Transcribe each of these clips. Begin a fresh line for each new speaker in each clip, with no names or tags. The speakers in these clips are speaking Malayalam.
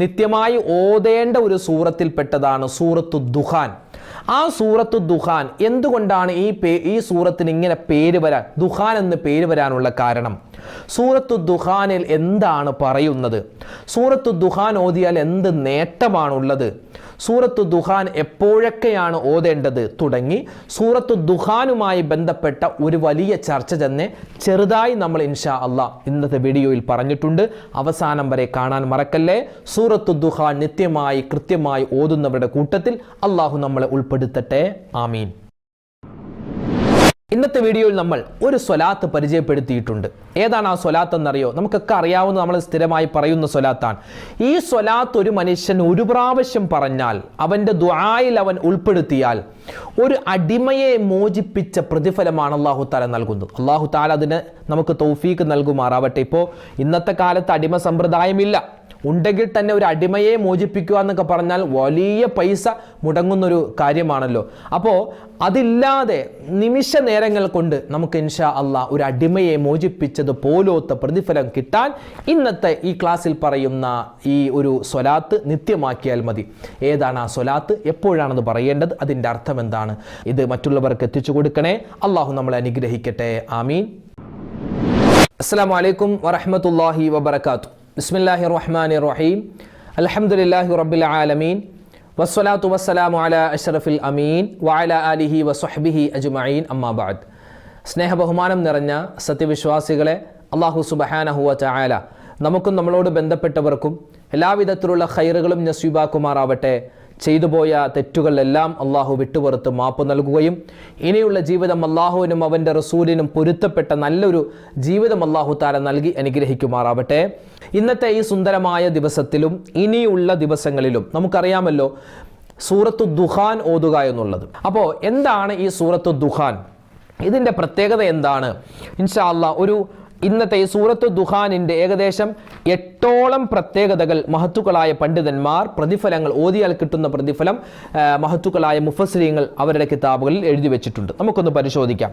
നിത്യമായി ഓതേണ്ട ഒരു സൂറത്തിൽപ്പെട്ടതാണ് സൂറത്തു ദുഖാൻ. ആ സൂറത്തു ദുഖാൻ എന്തുകൊണ്ടാണ് ഈ സൂറത്തിന് ഇങ്ങനെ പേര് വരാൻ, ദുഖാൻ എന്ന് പേര് വരാനുള്ള കാരണം? സൂറത്തു ദുഖാനിൽ എന്താണ് പറയുന്നത്? സൂറത്തു ദുഖാൻ ഓതിയാൽ എന്ത് നേട്ടമാണുള്ളത്? സൂറത്തു ദുഖാൻ എപ്പോഴൊക്കെയാണ് ഓതേണ്ടത് തുടങ്ങി സൂറത്തു ദുഖാനുമായി ബന്ധപ്പെട്ട ഒരു വലിയ ചർച്ച തന്നെ ചെറുതായി നമ്മൾ ഇൻഷാ അല്ലാഹ് ഇന്നത്തെ വീഡിയോയിൽ പറഞ്ഞിട്ടുണ്ട്. അവസാനം വരെ കാണാൻ മറക്കല്ലേ. സൂറത്തു ദുഖാൻ നിത്യമായി കൃത്യമായി ഓതുന്നവരുടെ കൂട്ടത്തിൽ അള്ളാഹു നമ്മളെ ഉൾപ്പെടുത്തട്ടെ. ആമീൻ. ഇന്നത്തെ വീഡിയോയിൽ നമ്മൾ ഒരു സ്വലാത്ത് പരിചയപ്പെടുത്തിയിട്ടുണ്ട്. ഏതാണ് ആ സ്വലാത്ത് എന്നറിയോ? നമുക്കൊക്കെ അറിയാവുന്ന, നമ്മൾ സ്ഥിരമായി പറയുന്ന സ്വലാത്താണ്. ഈ സ്വലാത്ത് ഒരു മനുഷ്യൻ ഒരു പ്രാവശ്യം പറഞ്ഞാൽ, അവൻ്റെ ദുആയിൽ അവൻ ഉൾപ്പെടുത്തിയാൽ ഒരു അടിമയെ മോചിപ്പിച്ച പ്രതിഫലമാണ് അല്ലാഹു തആല നൽകുന്നത്. അല്ലാഹു തആല അതിന് നമുക്ക് തൗഫീക്ക് നൽകുമാറാവട്ടെ. ഇപ്പോൾ ഇന്നത്തെ കാലത്ത് അടിമ സമ്പ്രദായമില്ല. ഉണ്ടെങ്കിൽ തന്നെ ഒരു അടിമയെ മോചിപ്പിക്കുക എന്നൊക്കെ പറഞ്ഞാൽ വലിയ പൈസ മുടങ്ങുന്നൊരു കാര്യമാണല്ലോ. അപ്പോൾ അതില്ലാതെ നിമിഷ നേരങ്ങൾ കൊണ്ട് നമുക്ക് ഇൻഷാ അല്ലാഹ് ഒരു അടിമയെ മോചിപ്പിച്ചത് പോലത്തെ പ്രതിഫലം കിട്ടാൻ ഇന്നത്തെ ഈ ക്ലാസ്സിൽ പറയുന്ന ഈ ഒരു സ്വലാത്ത് നിത്യമാക്കിയാൽ മതി. ഏതാണ് ആ സ്വലാത്ത്? എപ്പോഴാണെന്ന് പറയേണ്ടത്? അതിൻ്റെ അർത്ഥം എന്താണ്? ഇത് മറ്റുള്ളവർക്ക് എത്തിച്ചു കൊടുക്കണേ. അള്ളാഹു നമ്മളെ അനുഗ്രഹിക്കട്ടെ. ആമീൻ. അസ്സലാമു അലൈക്കും വറഹ്മത്തുള്ളാഹി വബറകാതുഹു. ബിസ്മില്ലാഹിർ റഹ്മാനിർ റഹീം. അൽഹംദുലില്ലാഹി റബ്ബിൽ ആലമീൻ വസ്സലാത്തു വസ്സലാമു അലാ അഷ്റഫിൽ അമീൻ വഅലാ ആലിഹി വസ്വഹ്ബിഹി അജ്മഈൻ. അമ്മാ ബഅദ്. സ്നേഹബഹുമാനം നിറഞ്ഞ സത്യവിശ്വാസികളെ, അല്ലാഹു സുബ്ഹാനഹു വ തആല നമുക്കും നമ്മളോട് ബന്ധപ്പെട്ടവർക്കും എല്ലാവിധത്തിലുള്ള ഖൈറുകളും നസീബാക്കുമാറാവട്ടെ. ചെയ്തുപോയ തെറ്റുകളെല്ലാം അള്ളാഹു വിട്ടുപുറത്ത് മാപ്പ് നൽകുകയും ഇനിയുള്ള ജീവിതം അള്ളാഹുവിനും അവൻ്റെ റസൂലിനും പൊരുത്തപ്പെട്ട നല്ലൊരു ജീവിതം അള്ളാഹു തആല നൽകി അനുഗ്രഹിക്കുമാറാവട്ടെ. ഇന്നത്തെ ഈ സുന്ദരമായ ദിവസത്തിലും ഇനിയുള്ള ദിവസങ്ങളിലും നമുക്കറിയാമല്ലോ സൂറത്തു ദുഖാൻ ഓതുക എന്നുള്ളത്. അപ്പോൾ എന്താണ് ഈ സൂറത്തു ദുഖാൻ? ഇതിൻ്റെ പ്രത്യേകത എന്താണ്? ഇൻഷാ അല്ലാഹ് ഇന്നത്തെ ഈ സൂറത്തു ദുഖാനിൻ്റെ ഏകദേശം 8ഓളം പ്രത്യേകതകൾ മഹത്തുക്കളായ പണ്ഡിതന്മാർ, പ്രതിഫലങ്ങൾ, ഓതിയാൽ കിട്ടുന്ന പ്രതിഫലം മഹത്തുക്കളായ മുഫസ്സിരീങ്ങൾ അവരുടെ കിതാബുകളിൽ എഴുതി വെച്ചിട്ടുണ്ട്. നമുക്കൊന്ന് പരിശോധിക്കാം.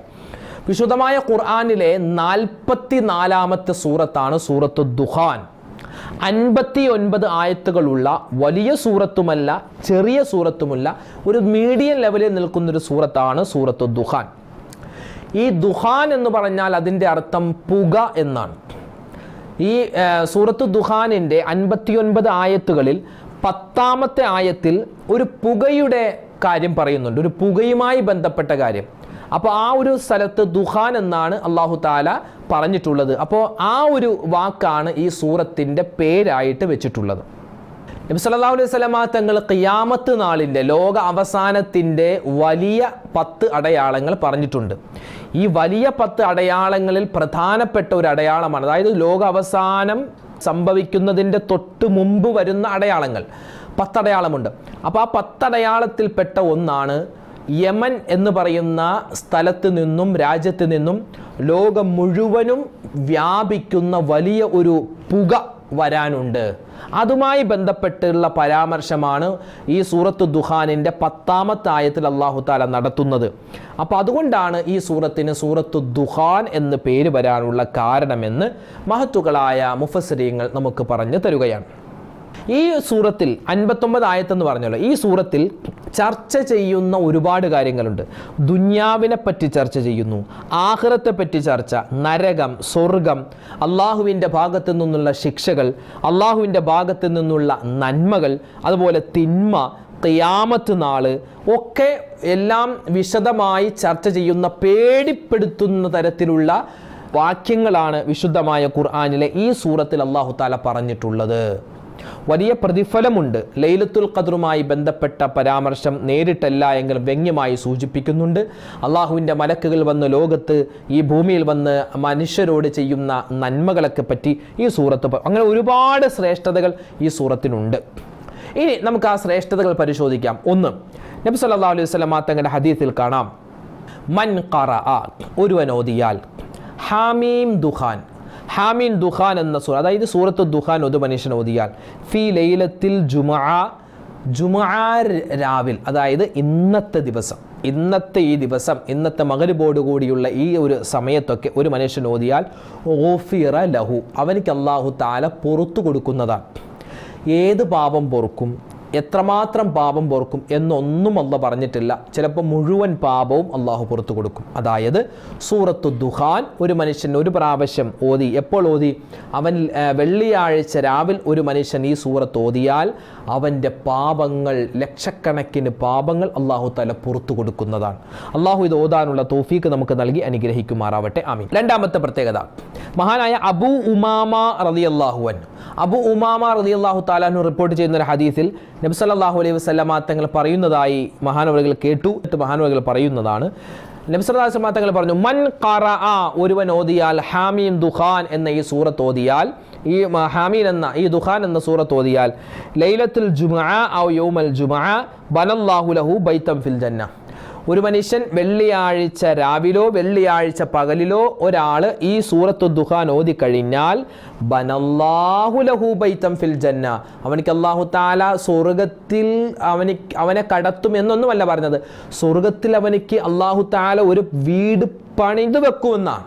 വിശുദ്ധമായ ഖുർആനിലെ 44ാമത്തെ സൂറത്താണ് സൂറത്തു ദുഖാൻ. 59 ആയത്തുകളുള്ള വലിയ സൂറത്തുമല്ല ചെറിയ സൂറത്തുമല്ല, ഒരു മീഡിയം ലെവലിൽ നിൽക്കുന്നൊരു സൂറത്താണ് സൂറത്തു ദുഖാൻ. ഈ ദുഖാൻ എന്ന് പറഞ്ഞാൽ അതിൻ്റെ അർത്ഥം പുക എന്നാണ്. ഈ സൂറത്തു ദുഖാനിൻ്റെ 59 ആയത്തുകളിൽ 10ാമത്തെ ആയത്തിൽ ഒരു പുകയുടെ കാര്യം പറയുന്നുണ്ട്, ഒരു പുകയുമായി ബന്ധപ്പെട്ട കാര്യം. അപ്പോൾ ആ ഒരു സ്ഥലത്ത് ദുഖാൻ എന്നാണ് അല്ലാഹു തആല പറഞ്ഞിട്ടുള്ളത്. അപ്പോൾ ആ ഒരു വാക്കാണ് ഈ സൂറത്തിൻ്റെ പേരായിട്ട് വെച്ചിട്ടുള്ളത്. നബി സല്ലല്ലാഹു അലൈഹി വസല്ലമ തങ്ങൾ ഖിയാമത്ത് നാളിൻ്റെ, ലോക അവസാനത്തിൻ്റെ വലിയ 10 അടയാളങ്ങൾ പറഞ്ഞിട്ടുണ്ട്. ഈ വലിയ 10 അടയാളങ്ങളിൽ പ്രധാനപ്പെട്ട ഒരു അടയാളമാണ്, അതായത് ലോക അവസാനം സംഭവിക്കുന്നതിൻ്റെ തൊട്ട് മുമ്പ് വരുന്ന അടയാളങ്ങൾ 10 അടയാളമുണ്ട്. അപ്പോൾ ആ 10 അടയാളത്തിൽപ്പെട്ട ഒന്നാണ് യമൻ എന്ന് പറയുന്ന സ്ഥലത്ത് നിന്നും രാജ്യത്ത് നിന്നും ലോകം മുഴുവനും വ്യാപിക്കുന്ന വലിയ ഒരു പുക വരാനുണ്ട്. അതുമായി ബന്ധപ്പെട്ടുള്ള പരാമർശമാണ് ഈ സൂറത്തു ദുഖാനിൻ്റെ 10ാമത്തെ ആയത്തിൽ അല്ലാഹു തആല നടത്തുന്നത്. അപ്പോൾ അതുകൊണ്ടാണ് ഈ സൂറത്തിന് സൂറത്തു ദുഖാൻ എന്ന് പേര് വരാനുള്ള കാരണമെന്ന് മഹത്തുക്കളായ മുഫസ്സിരീങ്ങൾ നമുക്ക് പറഞ്ഞു തരുകയാണ്. ഈ സൂറത്തിൽ 59 ആയത്തെന്ന് പറഞ്ഞല്ലോ, ഈ സൂറത്തിൽ ചർച്ച ചെയ്യുന്ന ഒരുപാട് കാര്യങ്ങളുണ്ട്. ദുന്യാവിനെ പറ്റി ചർച്ച ചെയ്യുന്നു, ആഖിറത്തെ പറ്റി ചർച്ച, നരകം, സ്വർഗം, അള്ളാഹുവിൻ്റെ ഭാഗത്തു നിന്നുള്ള ശിക്ഷകൾ, അള്ളാഹുവിൻ്റെ ഭാഗത്തു നിന്നുള്ള നന്മകൾ, അതുപോലെ തിന്മ, ഖിയാമത്ത് നാള് ഒക്കെ എല്ലാം വിശദമായി ചർച്ച ചെയ്യുന്ന, പേടിപ്പെടുത്തുന്ന തരത്തിലുള്ള വാക്യങ്ങളാണ് വിശുദ്ധമായ ഖുർആനിലെ ഈ സൂറത്തിൽ അല്ലാഹു തആല പറഞ്ഞിട്ടുള്ളത്. വലിയ പ്രതിഫലമുണ്ട്. ലൈലത്തുൽ ഖദ്റുമായി ബന്ധപ്പെട്ട പരാമർശം നേരിട്ടല്ല എങ്കിലും വ്യംഗ്യമായി സൂചിപ്പിക്കുന്നുണ്ട്. അള്ളാഹുവിൻ്റെ മലക്കുകൾ വന്ന് ലോകത്ത് ഈ ഭൂമിയിൽ വന്ന് മനുഷ്യരോട് ചെയ്യുന്ന നന്മകളൊക്കെ പറ്റി ഈ സൂറത്ത്, അങ്ങനെ ഒരുപാട് ശ്രേഷ്ഠതകൾ ഈ സൂറത്തിനുണ്ട്. ഇനി നമുക്ക് ആ ശ്രേഷ്ഠതകൾ പരിശോധിക്കാം. 1, നബി സല്ലല്ലാഹു അലൈഹി വസല്ലമ തങ്ങളുടെ ഹദീസിൽ കാണാം, മൻ ഖറഅ, ഒരുവൻ ഓതിയാൽ, ഹാമീം ദുഖാൻ, ഹാമീൻ ദുഖാൻ എന്ന സൂറ, അതായത് സൂറത്തു ദുഖാൻ ഒരു മനുഷ്യൻ ഓതിയാൽ, ഫി ലൈലത്തിൽ ജുമുഅ രാവിൽ, അതായത് ഇന്നത്തെ ഈ ദിവസം ഇന്നത്തെ മഗ്‌രിബോട് കൂടിയുള്ള ഈ ഒരു സമയത്തൊക്കെ ഒരു മനുഷ്യൻ ഓതിയാൽ ഗുഫിറ ലഹു, അവനിക്ക് അല്ലാഹു തആല പുറത്തു കൊടുക്കുന്നതാണ്. ഏത് പാപം പൊറുക്കും, എത്രമാത്രം പാപം പൊറുക്കും എന്നൊന്നും അല്ലാഹു പറഞ്ഞിട്ടില്ല. ചിലപ്പോൾ മുഴുവൻ പാപവും അള്ളാഹു പുറത്തു കൊടുക്കും. അതായത് സൂറത്തു ദുഹാൻ ഒരു മനുഷ്യൻ ഒരു പ്രാവശ്യം ഓതി. എപ്പോൾ ഓതി? അവൻ വെള്ളിയാഴ്ച രാവിലെ ഒരു മനുഷ്യൻ ഈ സൂറത്ത് ഓതിയാൽ അവൻ്റെ പാപങ്ങൾ, ലക്ഷക്കണക്കിന് പാപങ്ങൾ അള്ളാഹു തആല പുറത്തു കൊടുക്കുന്നതാണ്. അള്ളാഹു ഇത് ഓതാനുള്ള തൗഫീക്ക് നമുക്ക് നൽകി അനുഗ്രഹിക്കുമാറാവട്ടെ. ആമീൻ. രണ്ടാമത്തെ പ്രത്യേകത, മഹാനായ അബൂ ഉമാമ റളിയല്ലാഹു അൻഹു, അബൂ ഉമാമ റളിയല്ലാഹു തആല അൻഹു റിപ്പോർട്ട് ചെയ്യുന്ന ഒരു ഹദീസിൽ നബി സല്ലല്ലാഹു അലൈഹി വസല്ലമ തങ്ങൾ പറയുന്നതായി മഹാനവറുകൾ കേട്ടു. മഹാനവറുകൾ പറയുന്നതാണ്, നബി സല്ലല്ലാഹു അലൈഹി വസല്ലമ തങ്ങൾ പറഞ്ഞു, മൻ ഖറഅ, ഒരുവൻ ഓതിയാൽ ഹാമീം ദുഖാൻ എന്ന ഈ സൂറത്ത് ഓതിയാൽ, ഈ ഹാമീൻ എന്ന ഈ ദുഖാൻ എന്ന സൂറത്ത് ഓതിയാൽ, ലൈലത്തുൽ ജുമുഅ ഔ യൗമൽ ജുമുഅ ബനല്ലാഹു ലഹു ബൈതൻ ഫിൽ ജന്ന. ഒരു മനുഷ്യൻ വെള്ളിയാഴ്ച രാവിലോ വെള്ളിയാഴ്ച പകലിലോ ഒരാൾ ഈ സൂറത്തു ദുഖാൻ ഓതി കഴിഞ്ഞാൽ ബനല്ലാഹു ലഹു ബൈതൻ ഫിൽ ജന്ന, അവനിക്ക് അല്ലാഹു തആല സ്വർഗ്ഗത്തിൽ അവനെ കടത്തും എന്നൊന്നുമല്ല പറഞ്ഞത്, സ്വർഗ്ഗത്തിൽ അവനിക്ക് അല്ലാഹു തആല ഒരു വീട് പണിതു വെക്കുമെന്നാണ്.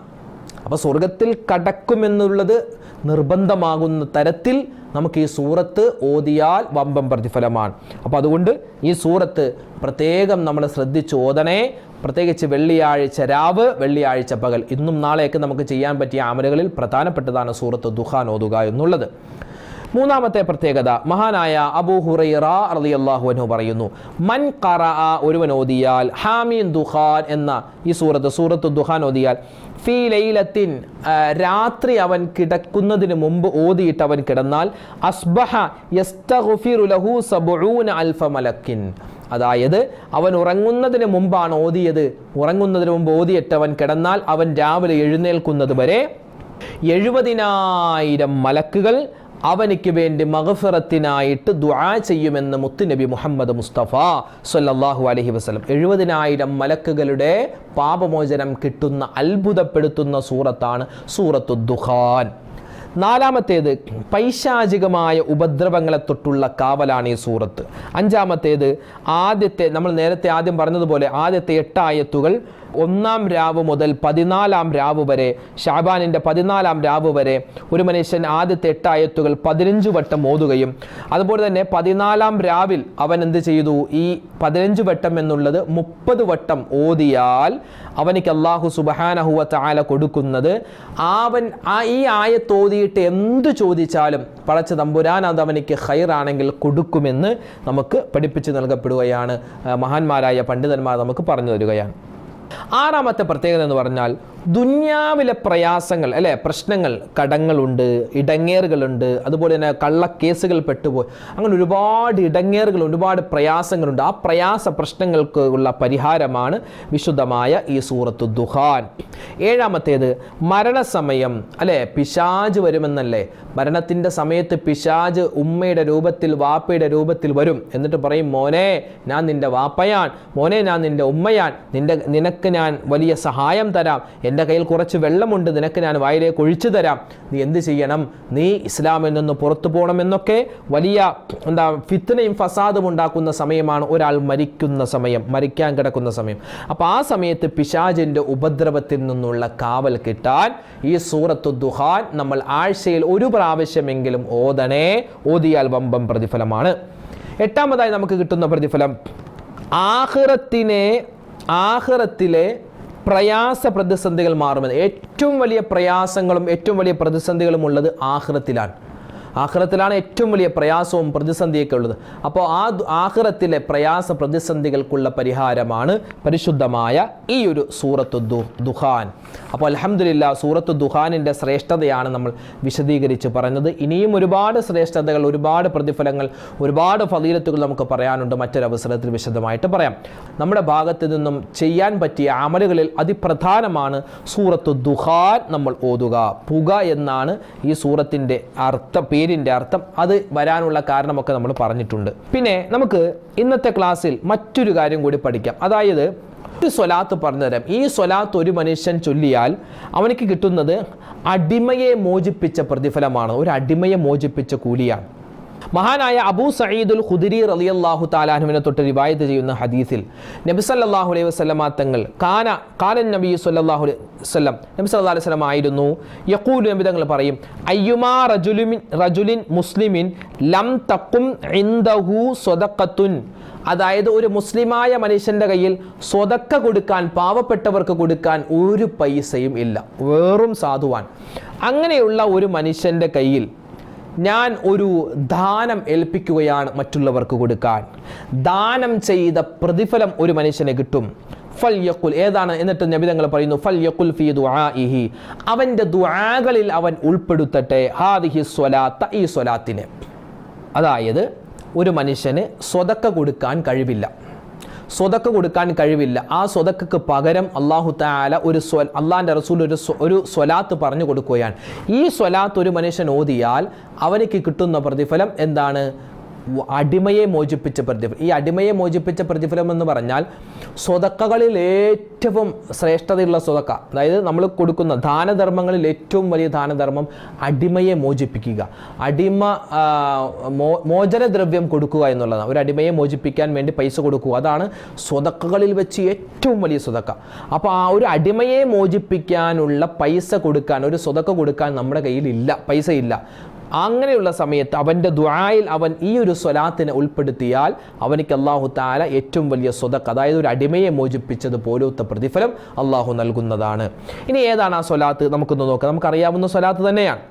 അപ്പോൾ സ്വർഗ്ഗത്തിൽ കടക്കുമെന്നുള്ളത് നിർബന്ധമാകുന്ന തരത്തിൽ നമുക്ക് ഈ സൂറത്ത് ഓതിയാൽ വമ്പം പ്രതിഫലമാണ്. അപ്പോൾ അതുകൊണ്ട് ഈ സൂറത്ത് പ്രത്യേകം നമ്മൾ ശ്രദ്ധിച്ച് ഓതണേ. പ്രത്യേകിച്ച് വെള്ളിയാഴ്ച രാവ്, വെള്ളിയാഴ്ച പകൽ, ഇന്നും നാളെയൊക്കെ നമുക്ക് ചെയ്യാൻ പറ്റിയ അമലുകളിൽ പ്രധാനപ്പെട്ടതാണ് സൂറത്ത് ദുഖാൻ ഓതുക എന്നുള്ളത്. മൂന്നാമത്തെ പ്രത്യേകത, മഹാനായ അബൂ ഹുറൈറ റളിയല്ലാഹു അൻഹു പറയുന്നു, മൻ ഖറഅ, ഒരുവൻ ഓതിയാൽ ഹാമീൻ ദുഖാൻ എന്ന ഈ സൂറത്ത് ദുഖാൻ ഓതിയാൽ, ഫീ ലൈലത്തിൻ, രാത്രി അവൻ കിടക്കുന്നതിന് മുമ്പ് ഓതിയിട്ട് അവൻ കിടന്നാൽ, അസ്ബഹ യസ്തഗ്ഫിറു ലഹു 70,000 മലക്കിൻ. അതായത് അവൻ ഉറങ്ങുന്നതിന് മുമ്പാണ് ഓതിയത്, ഉറങ്ങുന്നതിന് മുമ്പ് ഓതിയിട്ട് അവൻ കിടന്നാൽ അവൻ രാവിലെ എഴുന്നേൽക്കുന്നത് വരെ 70,000 മലക്കുകൾ അവനിക്ക് വേണ്ടി മഗ്ഫിറത്തിനായിട്ട് ദുആ ചെയ്യുമെന്ന് മുത്തുനബി മുഹമ്മദ് മുസ്തഫ സ്വല്ലല്ലാഹു അലൈഹി വസല്ലം. 70,000 മലക്കുകളുടെ പാപമോചനം കിട്ടുന്ന അത്ഭുതപ്പെടുത്തുന്ന സൂറത്താണ് സൂറത്തു ദുഖാൻ. നാലാമത്തേത്, പൈശാചികമായ ഉപദ്രവങ്ങളെ തൊട്ടുള്ള കാവലാണ് ഈ സൂറത്ത്. അഞ്ചാമത്തേത്, നമ്മൾ നേരത്തെ ആദ്യം പറഞ്ഞതുപോലെ ആദ്യത്തെ 8 ആയത്തുകൾ 1-ാം രാവ് മുതൽ 14-ാം രാവ് വരെ, ഷാബാനിൻ്റെ 14-ാം രാവ് വരെ ഒരു മനുഷ്യൻ ആദ്യത്തെ 8 ആയത്തുകൾ 15 വട്ടം ഓതുകയും, അതുപോലെ തന്നെ 14-ാം രാവിൽ അവൻ എന്ത് ചെയ്തു, ഈ 15 വട്ടം എന്നുള്ളത് 30 വട്ടം ഓതിയാൽ അവനിക്ക് അല്ലാഹു സുബ്ഹാനഹു വ തആല കൊടുക്കുന്നത്, ഈ ആയത്ത് ഓതിയിട്ട് എന്ത് ചോദിച്ചാലും പടച്ച തമ്പുരാൻ അത് അവനിക്ക് ഖൈറാണെങ്കിൽ കൊടുക്കുമെന്ന് നമുക്ക് പഠിപ്പിച്ച് നൽകപ്പെടുകയാണ്. മഹാന്മാരായ പണ്ഡിതന്മാർ നമുക്ക് പറഞ്ഞു തരികയാണ്. ആറാമത്തെ പ്രത്യേകത എന്ന് പറഞ്ഞാൽ ദുന്യാവിലെ പ്രയാസങ്ങൾ, അല്ലേ, പ്രശ്നങ്ങൾ, കടങ്ങളുണ്ട്, ഇടങ്ങേറുകളുണ്ട്, അതുപോലെ തന്നെ കള്ളക്കേസുകൾ പെട്ടുപോയി, അങ്ങനെ ഒരുപാട് ഇടങ്ങേറുകൾ, ഒരുപാട് പ്രയാസങ്ങളുണ്ട്. ആ പ്രശ്നങ്ങൾക്ക് ഉള്ള പരിഹാരമാണ് വിശുദ്ധമായ ഈ സൂറത്തു ദുഖാൻ. ഏഴാമത്തേത്, മരണസമയം, അല്ലേ, പിശാജ് വരുമെന്നല്ലേ, മരണത്തിൻ്റെ സമയത്ത് പിശാജ് ഉമ്മയുടെ രൂപത്തിൽ, വാപ്പയുടെ രൂപത്തിൽ വരും. എന്നിട്ട് പറയും, മോനെ ഞാൻ നിൻ്റെ വാപ്പയാൻ, മോനെ ഞാൻ നിൻ്റെ ഉമ്മയാൻ, നിനക്ക് ഞാൻ വലിയ സഹായം തരാം, എൻ്റെ കയ്യിൽ കുറച്ച് വെള്ളമുണ്ട്, നിനക്ക് ഞാൻ വായിലേക്ക് ഒഴിച്ചു തരാം, നീ എന്ത് ചെയ്യണം, നീ ഇസ്ലാമിൽ നിന്ന് പുറത്തു പോകണമെന്നൊക്കെ വലിയ ഫിത്നയും ഫസാദും ഉണ്ടാക്കുന്ന സമയമാണ് ഒരാൾ മരിക്കാൻ കിടക്കുന്ന സമയം. അപ്പോൾ ആ സമയത്ത് പിശാചിൻ്റെ ഉപദ്രവത്തിൽ നിന്നുള്ള കാവൽ കിട്ടാൻ ഈ സൂറത്തു ദുഖാൻ നമ്മൾ ആഴ്ചയിൽ ഒരു പ്രാവശ്യമെങ്കിലും ഓതിയാൽ വമ്പം പ്രതിഫലമാണ്. എട്ടാമതായി നമുക്ക് കിട്ടുന്ന പ്രതിഫലം, ആഖിറത്തിലെ പ്രയാസ പ്രതിസന്ധികൾ മാറുമെന്ന്. ഏറ്റവും വലിയ പ്രയാസങ്ങളും ഏറ്റവും വലിയ പ്രതിസന്ധികളും ഉള്ളത് ആഖിറത്തിലാണ് ഏറ്റവും വലിയ പ്രയാസവും പ്രതിസന്ധിയൊക്കെ ഉള്ളത്. അപ്പോൾ ആ ആഖിറത്തിലെ പ്രയാസ പ്രതിസന്ധികൾക്കുള്ള പരിഹാരമാണ് പരിശുദ്ധമായ ഈ ഒരു സൂറത്തു ദുഖാൻ. അപ്പോൾ അൽഹംദുലില്ലാഹ് സൂറത്തു ദുഖാനിൻ്റെ ശ്രേഷ്ഠതയാണ് നമ്മൾ വിശദീകരിച്ച് പറഞ്ഞത്. ഇനിയും ഒരുപാട് ശ്രേഷ്ഠതകൾ, ഒരുപാട് പ്രതിഫലങ്ങൾ, ഒരുപാട് ഫളീലത്തുകൾ നമുക്ക് പറയാനുണ്ട്. മറ്റൊരവസരത്തിൽ വിശദമായിട്ട് പറയാം. നമ്മുടെ ഭാഗത്ത് നിന്നും ചെയ്യാൻ പറ്റിയ അമലുകളിൽ അതിപ്രധാനമാണ് സൂറത്തു ദുഖാൻ നമ്മൾ ഓതുക. പുക എന്നാണ് ഈ സൂറത്തിൻ്റെ പേരിൻ്റെ അർത്ഥം. അത് വരാനുള്ള കാരണമൊക്കെ നമ്മൾ പറഞ്ഞിട്ടുണ്ട്. പിന്നെ നമുക്ക് ഇന്നത്തെ ക്ലാസ്സിൽ മറ്റൊരു കാര്യം കൂടി പഠിക്കാം. അതായത് ഒരു സ്വലാത്ത് പറഞ്ഞു തരാം. ഈ സ്വലാത്ത് ഒരു മനുഷ്യൻ ചൊല്ലിയാൽ അവനിക്ക് കിട്ടുന്നത് അടിമയെ മോചിപ്പിച്ച പ്രതിഫലമാണ്, ഒരു അടിമയെ മോചിപ്പിച്ച കൂലിയാണ്. മഹാനായ അബൂ സഈദുൽ ഖുദരി റളിയല്ലാഹു തആല അൻഹുവിനെ തൊട്ട് റിവായത്ത് ചെയ്യുന്ന ഹദീസിൽ നബി സല്ലല്ലാഹു അലൈഹി വസല്ലമ തങ്ങൾ കാലൻ നബി സല്ലല്ലാഹു അലൈഹി വസല്ലം നബി സല്ലല്ലാഹു അലൈഹി വസല്ലം ആയിരുന്നു യഖൂലു നബി തങ്ങൾ പറയും അയ്യുമാ റജുലിൻ മുസ്ലിമിൻ ലം തഖും ഇൻദഹു സദഖത്തുൻ, അതായത് ഒരു മുസ്ലിമായ മനുഷ്യൻ്റെ കയ്യിൽ സ്വതക്ക കൊടുക്കാൻ, പാവപ്പെട്ടവർക്ക് കൊടുക്കാൻ ഒരു പൈസയും ഇല്ല, വെറും സാധുവാൻ. അങ്ങനെയുള്ള ഒരു മനുഷ്യൻ്റെ കയ്യിൽ ഞാൻ ഒരു ദാനം ഏൽപ്പിക്കുകയാണ് മറ്റുള്ളവർക്ക് കൊടുക്കാൻ, ദാനം ചെയ്ത പ്രതിഫലം ഒരു മനുഷ്യന് കിട്ടും. ഫൽ യഖുൽ, ഏതാണ്? എന്നിട്ട് നബി തങ്ങൾ പറയുന്നു ഫൽ യഖുൽ ഫീ ദുആഇഹി, അവൻ്റെ ദുആകളിൽ അവൻ ഉൾപ്പെടുത്തട്ടെ ഹാദിഹി സ്വലാത്ത, ഈ സ്വലാത്തിനെ. അതായത് ഒരു മനുഷ്യന് സ്വതക്ക കൊടുക്കാൻ കഴിവില്ല, ആ സ്വതക്കക്ക് പകരം അല്ലാഹു തആല അള്ളാഹിൻ്റെ റസൂൽ ഒരു സ്വലാത്ത് പറഞ്ഞു കൊടുക്കുകയാണ്. ഈ സ്വലാത്ത് ഒരു മനുഷ്യൻ ഓതിയാൽ അവനിക്ക് കിട്ടുന്ന പ്രതിഫലം എന്താണ്? അടിമയെ മോചിപ്പിച്ച പ്രതിഫലം. ഈ അടിമയെ മോചിപ്പിച്ച പ്രതിഫലം എന്ന് പറഞ്ഞാൽ സ്വതക്കകളിൽ ഏറ്റവും ശ്രേഷ്ഠതയുള്ള സ്വതക്ക, അതായത് നമ്മൾ കൊടുക്കുന്ന ദാനധർമ്മങ്ങളിൽ ഏറ്റവും വലിയ ദാനധർമ്മം അടിമയെ മോചിപ്പിക്കുക, മോചനദ്രവ്യം കൊടുക്കുക എന്നുള്ളതാണ്. ഒരു അടിമയെ മോചിപ്പിക്കാൻ വേണ്ടി പൈസ കൊടുക്കുക, അതാണ് സ്വതക്കകളിൽ വെച്ച് ഏറ്റവും വലിയ സ്വതക്ക. അപ്പോൾ ആ ഒരു അടിമയെ മോചിപ്പിക്കാനുള്ള പൈസ കൊടുക്കാൻ, ഒരു സ്വതക്ക കൊടുക്കാൻ നമ്മുടെ കയ്യിൽ ഇല്ല, പൈസ ഇല്ല. അങ്ങനെയുള്ള സമയത്ത് അവൻ്റെ ദുആയിൽ അവൻ ഈ ഒരു സ്വലാത്തിനെ ഉൾപ്പെടുത്തിയാൽ അവനിക്ക് അല്ലാഹു തആല ഏറ്റവും വലിയ സ്വതക്ക, അതായത് ഒരു അടിമയെ മോചിപ്പിച്ചത് പോലത്തെ പ്രതിഫലം അല്ലാഹു നൽകുന്നതാണ്. ഇനി ഏതാണ് ആ സ്വലാത്ത്? നമുക്കൊന്ന് നോക്കാം. നമുക്കറിയാവുന്ന സ്വലാത്ത് തന്നെയാണ്.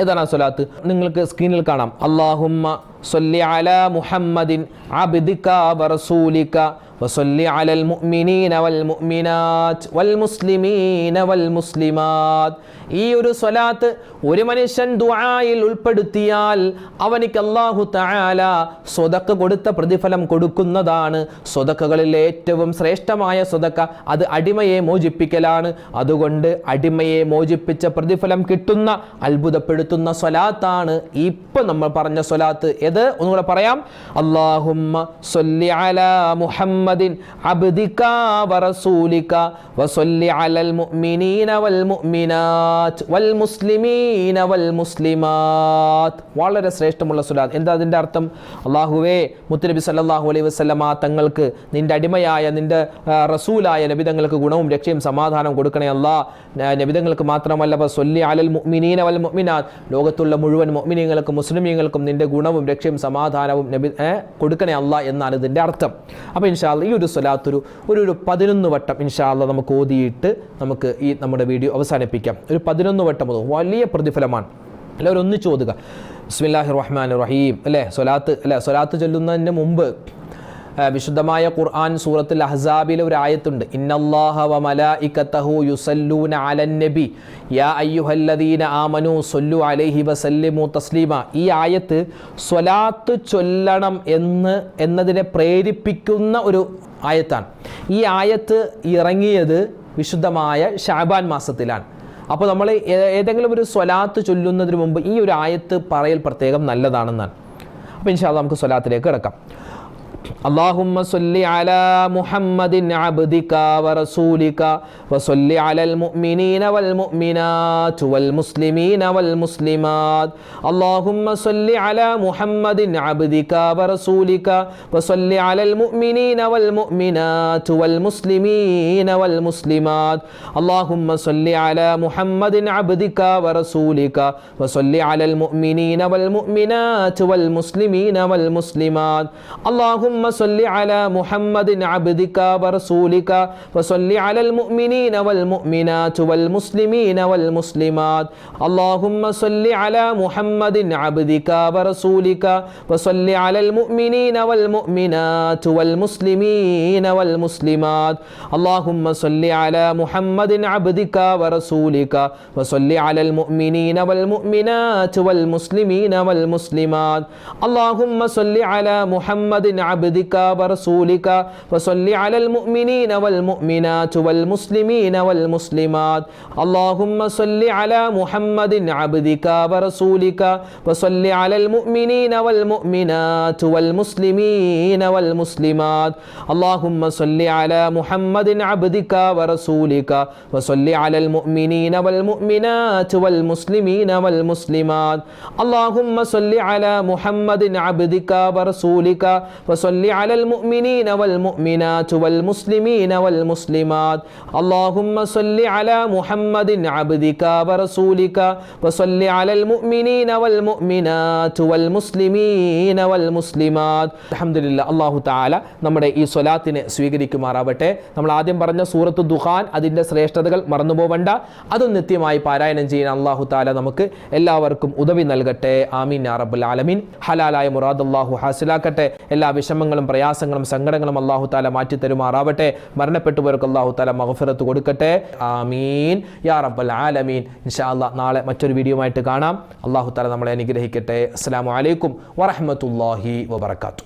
ഏതാണ് ആ സ്വലാത്ത്? നിങ്ങൾക്ക് സ്ക്രീനിൽ കാണാം. അല്ലാഹുമ്മ സ്വല്ലി അലാ മുഹമ്മദിൻ അബ്ദിക വറസൂലിക വസല്ലി അലൽ മുഅ്മിനീന വൽ മുഅ്മിനാത്ത് വൽ മുസ്ലിമീന വൽ മുസ്ലിമാത്ത്. ഈ ഒരു സ്വലാത്ത് ഒരു മനുഷ്യൻ ദുആയിൽ ഉൾപ്പെടുത്തിയാൽ അവനിക്ക് അല്ലാഹു തആല സ്വതക്ക കൊടുത്ത പ്രതിഫലം കൊടുക്കുന്നതാണ്. സ്വതക്കകളിൽ ഏറ്റവും ശ്രേഷ്ഠമായ സ്വതക്ക അത് അടിമയെ മോചിപ്പിക്കലാണ്. അതുകൊണ്ട് അടിമയെ മോചിപ്പിച്ച പ്രതിഫലം കിട്ടുന്ന അത്ഭുതപ്പെടുത്തുന്ന സ്വലാത്താണ് ഇപ്പം നമ്മൾ പറഞ്ഞ സ്വലാത്ത്. ഏത്? ഒന്നുകൂടെ പറയാം. അല്ലാഹുമ്മ സ്വല്ലി അലാ മുഹമ്മദിൻ അബ്ദിക വറസൂലിക വസല്ലി അലൽ മുഅ്മിനീന വൽ മുഅ്മിനാത്ത് വൽ മുസ്ലിമീന വൽ മുസ്ലിമാത്ത്. വളരെ ശ്രേഷ്ഠമുള്ള സ്വലാത്ത്. എന്താ അതിൻ്റെ അർത്ഥം? അല്ലാഹുവേ, മുത്തുനബി സല്ലല്ലാഹു അലൈഹി വസല്ലമ തങ്ങൾക്ക്, നിന്റെ അടിമയായ നിന്റെ റസൂലായ നബിതങ്ങൾക്ക് ഗുണവും രക്ഷയും സമാധാനവും കൊടുക്കണേ അല്ലാ. നബിതങ്ങൾക്ക് മാത്രമല്ല, വസല്ലി അലൽ മുഅ്മിനീന വൽ മുഅ്മിനാത്ത്, ലോകത്തുള്ള മുഴുവൻ മുഅ്മിനീങ്ങൾക്കും മുസ്ലിമീങ്ങൾക്കും നിന്റെ ഗുണവും രക്ഷയും സമാധാനവും കൊടുക്കണേ അല്ലാ എന്നാണ് ഇതിൻ്റെ അർത്ഥം. അപ്പോൾ ഇൻഷാ അല്ലാഹ് ഈ ഒരു സ്വലാത്ത് ഒരു 11 വട്ടം ഇൻഷാ അല്ലാഹ് നമുക്ക് ഓതിയിട്ട് നമുക്ക് ഈ നമ്മുടെ വീഡിയോ അവസാനിപ്പിക്കാം. ഒരു 11 വട്ടം വലിയ പ്രതിഫലമാണ്. എല്ലാവരും ഒന്നിച്ച് ഓതുക. ബിസ്മില്ലാഹിർ റഹ്മാനിർ റഹീം അല്ലേ? സ്വലാത്ത് ചൊല്ലുന്നതിന് മുമ്പ് വിശുദ്ധമായ ഖുർആൻ സൂറത്തുൽ അഹ്സാബിലെ ഒരു ആയത്തുണ്ട്. ഇന്നല്ലാഹ വ മലായികതഹു യുസല്ലൂന അലൻ നബി യാ അയ്യുഹല്ലദീന ആമനൂ സല്ലു അലൈഹി വസല്ലിമു തസ്ലീമ. ഈ ആയത്ത് സ്വലാത്ത് ചൊല്ലണം എന്നതിനെ പ്രേരിപ്പിക്കുന്ന ഒരു ആയത്താണ്. ഈ ആയത്ത് ഇറങ്ങിയത് വിശുദ്ധമായ ശഅബാൻ മാസത്തിലാണ്. അപ്പോൾ നമ്മൾ ഏതെങ്കിലും ഒരു സ്വലാത്ത് ചൊല്ലുന്നതിന് മുമ്പ് ഈ ഒരു ആയത്ത് പറയൽ പ്രത്യേകം നല്ലതാണെന്നാണ്. അപ്പോൾ ഇൻഷാ അല്ലാഹ് നമുക്ക് സ്വലാത്തിലേക്ക് കിടക്കാം. اللهم صل على محمد عبدك ورسولك وصل على المؤمنين والمؤمنات والمسلمين والمسلمات. اللهم صل على محمد عبدك ورسولك وصل على المؤمنين والمؤمنات والمسلمين والمسلمات. اللهم صل على محمد عبدك ورسولك وصل على المؤمنين والمؤمنات والمسلمين والمسلمات. اللهم صل على محمد عبدك ورسولك وصل على المؤمنين والمؤمنات والمسلمين والمسلمات. اللهم صل على محمد عبدك ورسولك وصل على المؤمنين والمؤمنات والمسلمين والمسلمات. اللهم صل على محمد عبدك ورسولك وصل على المؤمنين والمؤمنات والمسلمين والمسلمات. اللهم صل على محمد عبدك ورسولك وصل على المؤمنين والمؤمنات والمسلمين والمسلمات اللهم صل على محمد عبدك ورسولك وصل على المؤمنين والمؤمنات والمسلمين والمسلمات اللهم صل على محمد عبدك ورسولك وصل على المؤمنين والمؤمنات والمسلمين والمسلمات اللهم صل على محمد عبدك ورسولك وصل على المؤمنين والمؤمنات والمسلمين والمسلمات اللهم صل على محمد عبدك ورسولك وصل على المؤمنين والمؤمنات والمسلمين والمسلمات അൽഹംദുലില്ലാ. അല്ലാഹു തആല നമ്മുടെ ഈ സ്വലാത്തിനെ സ്വീകരിക്കുമാറാവട്ടെ. നമ്മൾ ആദ്യം പറഞ്ഞ സൂറത്തു ദുഖാൻ, അതിൻ്റെ ശ്രേഷ്ഠതകൾ മറന്നുപോവണ്ട. അതും നിത്യമായി പാരായണം ചെയ്യാൻ അല്ലാഹു തആല നമുക്ക് എല്ലാവർക്കും ഉദവി നൽകട്ടെ. ആമീൻ യാ റബ്ബൽ ആലമീൻ. ഹലാലായ മുറാദ് അല്ലാഹു ഹാസിലാക്കട്ടെ. എല്ലാ വിഷമങ്ങളും പ്രയാസങ്ങളും സങ്കടങ്ങളും അല്ലാഹു തആല മാറ്റി തരുമാറാവട്ടെ. മരണപ്പെട്ടുപോയവർക്ക് അല്ലാഹു തആല മഗ്ഫിറത്ത് കൊടുക്കട്ടെ. ആമീൻ യാ റബ്ബൽ ആലമീൻ. ഇൻഷാ അല്ലാഹ് നാളെ മറ്റൊരു വീഡിയോയുമായിട്ട് കാണാം. അല്ലാഹു തആല നമ്മളെ അനുഗ്രഹിക്കട്ടെ. അസ്സലാമു അലൈക്കും വറഹ്മത്തുള്ളാഹി വബറകാതുഹു.